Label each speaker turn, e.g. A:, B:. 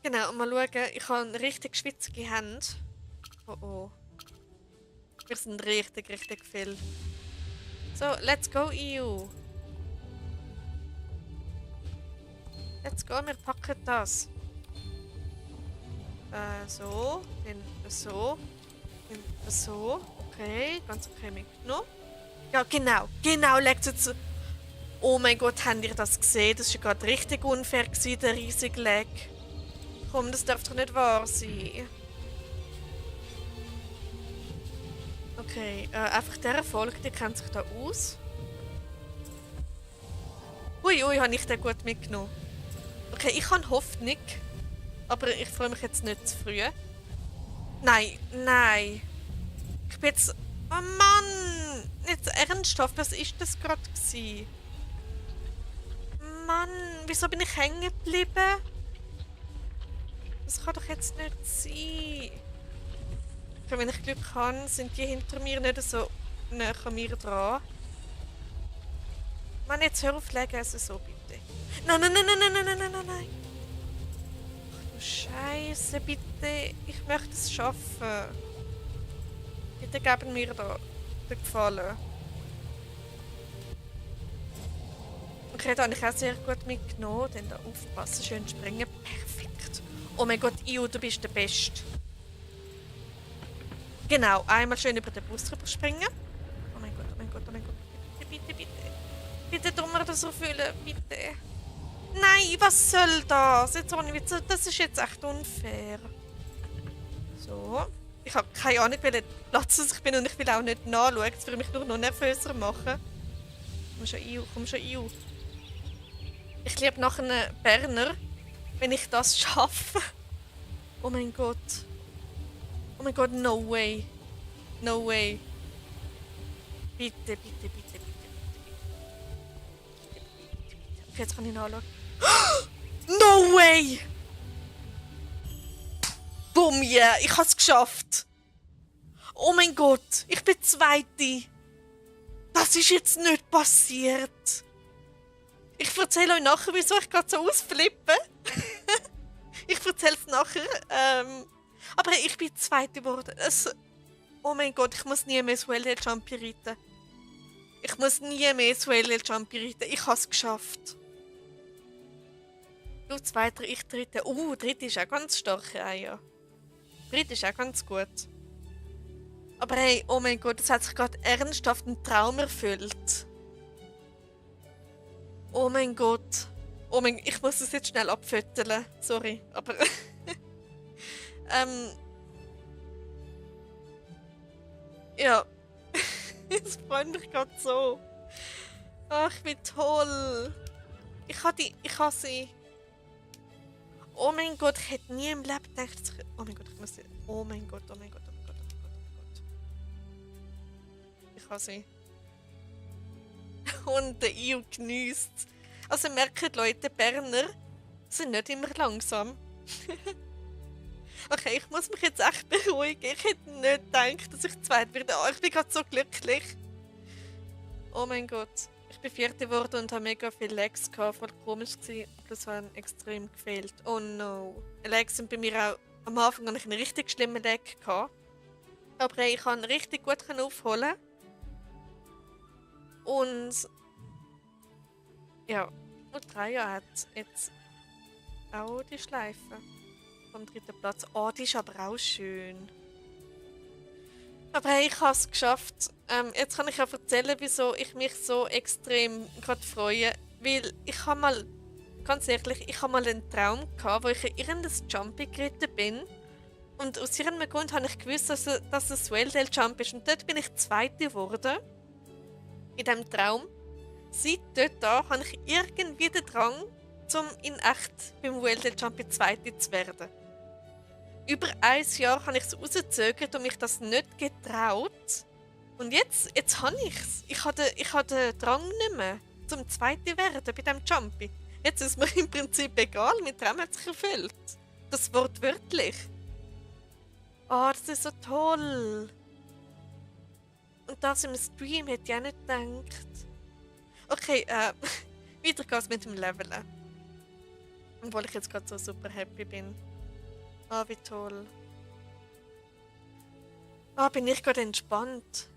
A: Genau, mal schauen. Ich habe richtig schwitzige Hände. Oh oh. Wir sind richtig, richtig viel. So, let's go, EU. Let's go, wir packen das. So, dann so, dann so. Okay, ganz okay mitgenommen. Ja, genau, genau, legt jetzt. Oh mein Gott, habt ihr das gesehen? Das war ja gerade richtig unfair, gewesen, der riesige Leg. Komm, das darf doch nicht wahr sein. Okay, einfach der Erfolg, der kennt sich da aus. Ui, ui, habe ich den gut mitgenommen. Okay, ich habe Hoffnung. Aber ich freue mich jetzt nicht zu früh. Nein, nein. Ich bin jetzt... Oh Mann! Jetzt ernsthaft, was ist das gerade gewesen? Mann, wieso bin ich hängen geblieben? Das kann doch jetzt nicht sein. Okay, wenn ich Glück habe, sind die hinter mir nicht so nah an mir dran. Mann, jetzt hör auf legen, also so bitte. Nein, nein, nein, nein, nein, nein, nein, nein, nein. Ach du Scheiße, bitte. Ich möchte es schaffen. Bitte geben mir da den Gefallen. Okay, da habe ich auch sehr gut mitgenommen. Dann da aufpassen, schön springen. Perfekt. Oh mein Gott, Iu, du bist der Beste. Genau, einmal schön über den Bus drüber springen. Oh mein Gott, oh mein Gott, oh mein Gott. Bitte, bitte, bitte. Bitte tun wir das so fühlen, bitte. Nein, was soll das? Jetzt ohne Witz, das ist jetzt echt unfair. So. Ich habe keine Ahnung, welchen Platz ich bin und ich will auch nicht nachschauen. Das würde mich nur noch nervöser machen. Komm schon, Iu, komm schon, Iu. Ich liebe nach einem Berner, wenn ich das schaffe. Oh mein Gott. Oh mein Gott, no way. No way. Bitte, bitte, bitte, bitte. Okay, jetzt kann ich nachschauen. No way! Bumm, yeah, ich hab's geschafft. Oh mein Gott, ich bin Zweite. Das ist jetzt nicht passiert. Ich erzähle euch nachher, wieso ich gerade so ausflippe. Ich erzähle es nachher. Aber ich bin Zweite geworden. Oh mein Gott, ich muss nie mehr Swell Jumpy reiten. Ich muss nie mehr Swell Jumpy reiten. Ich habe es geschafft. Du Zweiter, ich Dritte. Dritte ist auch ganz stark. Ja. Dritte ist auch ganz gut. Aber hey, oh mein Gott, es hat sich gerade ernsthaft ein Traum erfüllt. Oh mein Gott. Oh mein, ich muss es jetzt schnell abfütteln. Sorry, aber... ja. Es freut mich gerade so. Ach, wie toll. Ich habe sie... Oh mein Gott, ich hätte nie im Leben gedacht, dass ich... Oh mein Gott, ich muss... Oh mein Gott, oh mein Gott, oh mein Gott, oh mein Gott, oh mein Gott. Ich habe sie. Und der Io geniesst. Also merkt Leute, Berner sind nicht immer langsam. Okay, ich muss mich jetzt echt beruhigen. Ich hätte nicht gedacht, dass ich Zweite werde. Oh, ich bin gerade so glücklich. Oh mein Gott. Ich bin Vierte geworden und habe mega viele Legs gehabt. Voll komisch gewesen. Das haben extrem gefehlt. Oh no. Legs sind bei mir auch... Am Anfang hatte ich einen richtig schlimmen Leg gehabt. Aber hey, ich kann richtig gut aufholen. Und... Ja. Und Raya hat jetzt auch die Schleife. Vom dritten Platz. Oh, die ist aber auch schön. Aber hey, ich habe es geschafft. Jetzt kann ich auch erzählen, wieso ich mich so extrem gerade freue. Weil ich habe mal, ganz ehrlich, ich habe mal einen Traum gehabt, wo ich in irgendein Jumpy geritten bin. Und aus irgendeinem Grund habe ich gewusst, dass es Welldale Jump ist. Und dort bin ich Zweite geworden. In diesem Traum. Seit dort an habe ich irgendwie den Drang, um in echt beim Welldale Jump Zweite zu werden. Über ein Jahr habe ich es rausgezögert und mich das nicht getraut. Und jetzt habe ich es. Ich habe den Drang nicht mehr, zum Zweiten werden bei diesem Jumpy. Jetzt ist mir im Prinzip egal, mein Traum hat sich erfüllt. Das wortwörtlich. Oh, das ist so toll. Und das im Stream hätte ich auch nicht gedacht. Okay, weiter geht's mit dem Leveln. Obwohl ich jetzt gerade so super happy bin. Ah, wie toll. Ah, bin ich gerade entspannt.